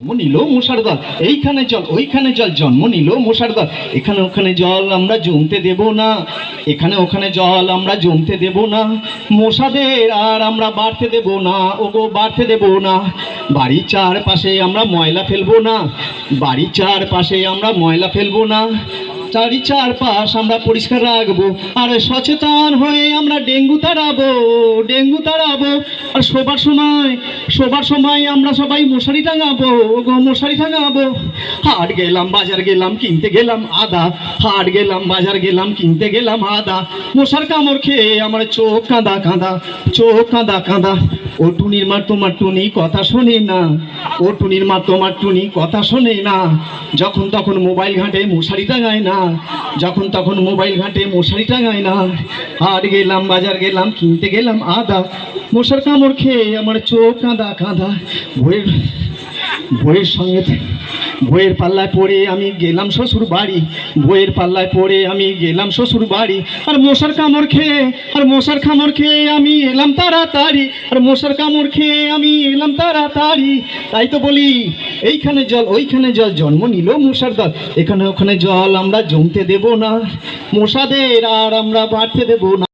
জন্ম নিল মশার দল, এইখানে জল ওইখানে জল, জন্ম নিল মশার দল। এখানে ওখানে জল আমরা জমতে দেব না, এখানে ওখানে জল আমরা জমতে দেব না, মশাদের আর আমরা বাড়তে দেব না, ওগো বাড়তে দেব না। বাড়ির চারপাশে আমরা ময়লা ফেলবো না, বাড়ির চারপাশে আমরা ময়লা ফেলবো না, চারি চারপাশ আমরা পরিষ্কার রাখবো। আর সচেতন হয়ে আমরা ডেঙ্গু তাড়াবো, ডেঙ্গু তাড়াবো। আর শোবার সময় আমরা সবাই মশারি টাঙাবো, গো মশারি টাঙাবো। হাট গেলাম বাজার গেলাম কিনতে গেলাম আদা, হাট গেলাম বাজার গেলাম কিনতে গেলাম আদা, মশার কামড় খেয়ে আমার চোখ কাঁদা কাঁদা, চোখ কাঁদা কাঁদা। ও টুনির মা তোমার টুনি কথা শোনে না, ও টুনির মা তোমার টুনি কথা শোনে না। যখন তখন মোবাইল ঘাঁটে মশারি টাঙায় না, যখন তখন মোবাইল ঘাঁটে মশারি টাঙায় না। হাট গেলাম বাজার গেলাম কিনতে গেলাম আদা, মশার কামড় খেয়ে আমার চোখ কাঁদা কাঁদা। বইয়ের সঙ্গে বইয়ের পাল্লায় পড়ে আমি গেলাম শ্বশুর বাড়ি, বইয়ের পাল্লায় পড়ে আমি গেলাম শ্বশুর বাড়ি। আর মশার কামড় খেয়ে, আর মশার কামড় খেয়ে আমি এলাম তাড়াতাড়ি, আর মশার কামড় খেয়ে আমি এলাম তাড়াতাড়ি। তাই তো বলি এইখানে জল ওইখানে জল, জন্ম নিল মশার দল। এখানে ওখানে জল আমরা জমতে দেব না, মশাদের আর আমরা বাড়তে দেব না।